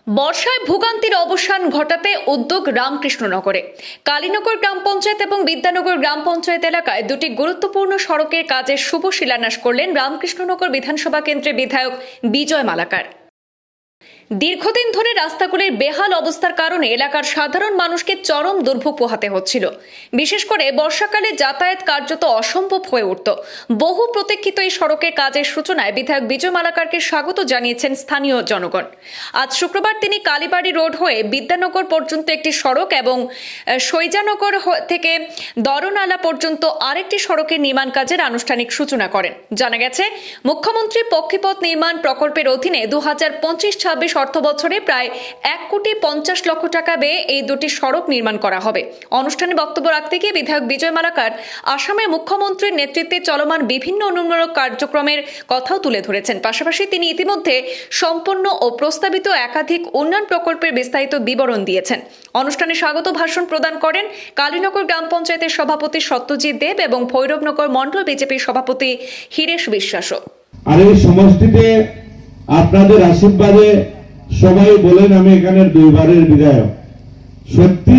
বর্ষায় ভোগান্তির অবসান ঘটাতে উদ্যোগ রামকৃষ্ণনগরে। কালীনগর গ্রাম পঞ্চায়েত এবং বিদ্যানগর গ্রাম পঞ্চায়েত এলাকায় দুটি গুরুত্বপূর্ণ সড়কের কাজের শুভ শিলান্যাস করলেন রামকৃষ্ণনগর বিধানসভা কেন্দ্রের বিধায়ক বিজয় মালাকার। দীর্ঘদিন ধরে রাস্তাগুলির বেহাল অবস্থার কারণে এলাকার সাধারণ মানুষকে চরম দুর্ভোগ পোহাতে হচ্ছিল। বিশেষ করে বর্ষাকালে যাতায়াত কার্যত অসম্ভব হয়ে উঠত। বহু প্রতীক্ষিত এই সড়কের কাজের সূচনায় বিধায়ক বিজয় মালাকারকে স্বাগত জানিয়েছেন স্থানীয় জনগণ। আজ শুক্রবার তিনি কালীবাড়ি রোড হয়ে বিদ্যানগর পর্যন্ত একটি সড়ক এবং সৈজানগর থেকে দরনালা পর্যন্ত আরেকটি সড়কের নির্মাণ কাজের আনুষ্ঠানিক সূচনা করেন। জানা গেছে, মুখ্যমন্ত্রী পক্ষীপথ নির্মাণ প্রকল্পের অধীনে 2025-26 অর্থ বছরে প্রায় 1,50,00,000 টাকা ব্যয়ে এই দুটি সড়ক নির্মাণ করা হবে। অনুষ্ঠানে বক্তব্য রাখতে গিয়ে বিধায়ক বিজয় মালাকার আসামের মুখ্যমন্ত্রীর নেতৃত্বে চলমান বিভিন্ন উন্নয়নমূলক কার্যক্রমের কথাও তুলে ধরেছেন। পাশাপাশি তিনি ইতিমধ্যে সম্পন্ন ও প্রস্তাবিত একাধিক উন্নয়ন প্রকল্পের বিস্তারিত বিবরণ দিয়েছেন। অনুষ্ঠানে স্বাগত ভাষণ প্রদান করেন কালীনগর গ্রাম পঞ্চায়েতের সভাপতি সত্যজিৎ দেব এবং ভৈরবনগর মণ্ডল বিজেপির সভাপতি হীরেশ বিশ্বাসও। আর এই সমষ্টিতে আপনাদের আশীর্বাদে সবাই বলেন আমি এখানের দুইবারের বিধায়ক। সত্যি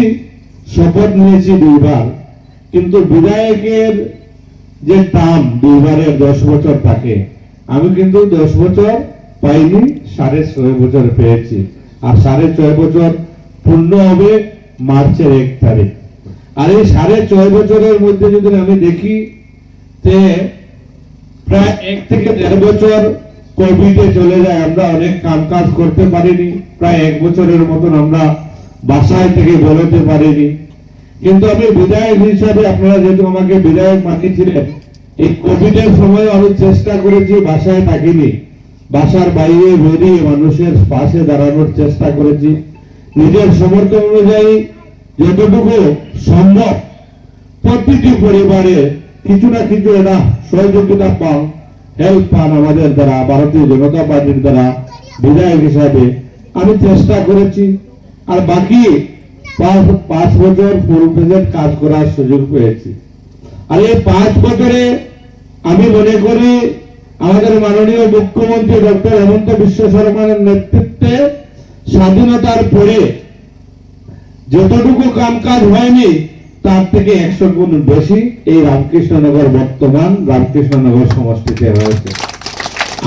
শপথ নিয়েছি দুইবার, কিন্তু বিধায়কের যে টার্ম দুইবারের 10 বছর থাকে, আমি কিন্তু 10 বছর পাইনি, 6.5 বছর পেয়েছি। আর 6.5 বছর পূর্ণ হবে মার্চের 1 তারিখ। আর এই 6.5 বছরের মধ্যে যদি আমি দেখি প্রায় 1 থেকে 1.5 বছর কোভিডে চলে যায়, আমরা অনেক কাজ করতে পারিনি। প্রায় 1 বছরের মতন আমরা বাসায় থেকে বেরোতে পারিনি। কিন্তু আমি বিধায়ক হিসাবে, আপনারা যেহেতু আমাকে বিধায়ক বানিয়েছিলেন, এই কোভিডের সময় আমি চেষ্টা করেছি, বাসায় থাকিনি, বাসার বাইরে বেরিয়ে মানুষের পাশে দাঁড়ানোর চেষ্টা করেছি। নিজের সমর্থন অনুযায়ী যতটুকু সম্ভব প্রতিটি পরিবারে কিছু না কিছু একটা সহযোগিতা পান, হেল্প পান আমাদের দ্বারা, ভারতীয় জনতা পার্টির দ্বারা বিধায়ক হিসাবে আমি চেষ্টা করেছি। আর বাকি 5 বছর ফুল প্রেজেন্ট কাজ করার সুযোগ পেয়েছি। আর এই 5 বছরে আমি মনে করি আমাদের মাননীয় মুখ্যমন্ত্রী ডক্টর হেমন্ত বিশ্ব শর্মার নেতৃত্বে স্বাধীনতার পরে যতটুকু কাজ হয়নি তার থেকে 100 গুণ বেশি এই রামকৃষ্ণনগর বর্তমান রামকৃষ্ণনগর সমষ্টিতে হয়েছে।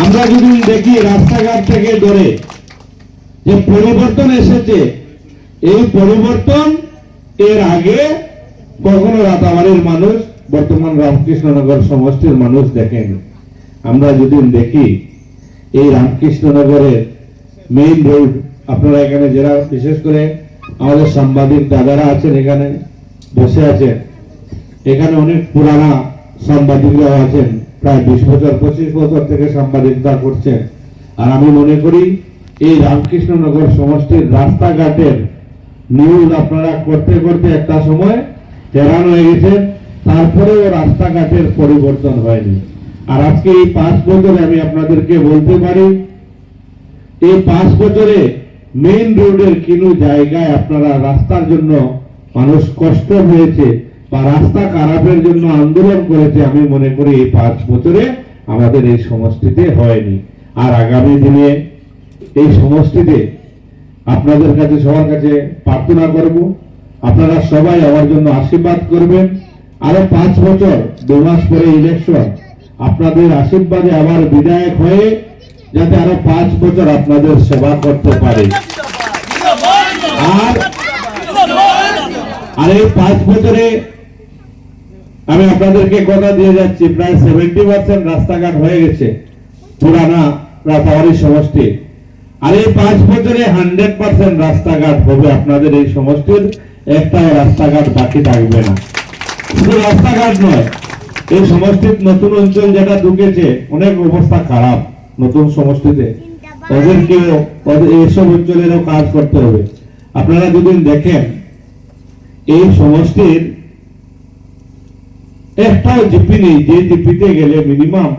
আমরা যদি দেখি রাস্তাঘাট থেকে ধরে যে পরিবর্তন এসেছে, এই পরিবর্তন এর আগে কখনো রাতাবাড়ির মানুষ, বর্তমান রামকৃষ্ণনগর সমষ্টির মানুষ দেখেনি। আমরা যদি দেখি এই রামকৃষ্ণনগরের মেইন রোড, আপনারা এখানে যারা বিশেষ করে আমাদের সাংবাদিক দাদারা আছেন, এখানে বসে আছেন, এখানে অনেক পুরানা সাংবাদিকরাও আছেন, প্রায় 20 বছর 25 বছর থেকে সাংবাদিকতা করছেন। আর আমি মনে করি এই রামকৃষ্ণনগর সমষ্টির রাস্তাঘাটের নিউজ আপনারা করতে করতে একটা সময় হেরান হয়ে গেছে, তারপরেও রাস্তাঘাটের পরিবর্তন হয়নি। আর আজকে এই 5 বছরে আমি আপনাদেরকে বলতে পারি, এই 5 বছরে মেইন রোডের কোনো জায়গায় আপনারা রাস্তার জন্য মানুষ কষ্ট হয়েছে বা রাস্তা খারাপের জন্য আন্দোলন করেছে, আমি মনে করি এই 5 বছরে আমাদের এই সমষ্টিতে হয়নি। আর আগামী দিনে এই সমষ্টিতে আপনাদের কাছে, সবার কাছে প্রার্থনা করব, আপনারা সবাই আমার জন্য আশীর্বাদ করবেন। আরো 5 বছর 2 মাস পরে ইলেকশন, আপনাদের আশীর্বাদে আবার বিধায়ক হয়ে যাতে আরো 5 বছর আপনাদের সেবা করতে পারে। আর এই 5 বছরে আমি আপনাদেরকে কথা দিয়ে যাচ্ছি, প্রায় 70% রাস্তাঘাট হয়ে গেছে পুরানা রাতাবাড়ি সমষ্টি। আর এই 5 বছরে 100% রাস্তাঘাট হবে আপনাদের এই সমষ্টির, একটা রাস্তাঘাট বাকি থাকবে না। শুধু রাস্তাঘাট নয়, এই সমষ্টির নতুন অঞ্চল যেটা ঢুকেছে, অনেক অবস্থা খারাপ নতুন সমষ্টিতে, ওদেরকে এইসব অঞ্চলেরও কাজ করতে হবে। আপনারা যদি দেখেন এই সমষ্টির একটাও জিপি নেই, যে জিপিতে গেলে মিনিমাম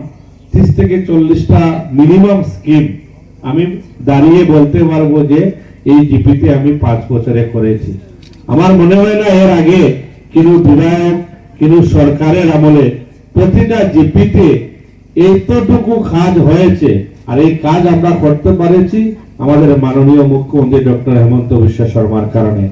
30 থেকে 40টা মিনিমাম স্কিম আমি দাঁড়িয়ে বলতে পারবো যে এই জিপিতে আমি 5 বছরে করেছি। আমার মনে হয় না এর আগে কিন্তু বিধায়ক কিন্তু সরকারের আমলে প্রতিটা জিপিতে এতটুকু কাজ হয়েছে আর এই কাজ আমরা করতে পারেছি আমাদের মাননীয় মুখ্যমন্ত্রী ডক্টর হেমন্ত বিশ্ব শর্মার কারণে।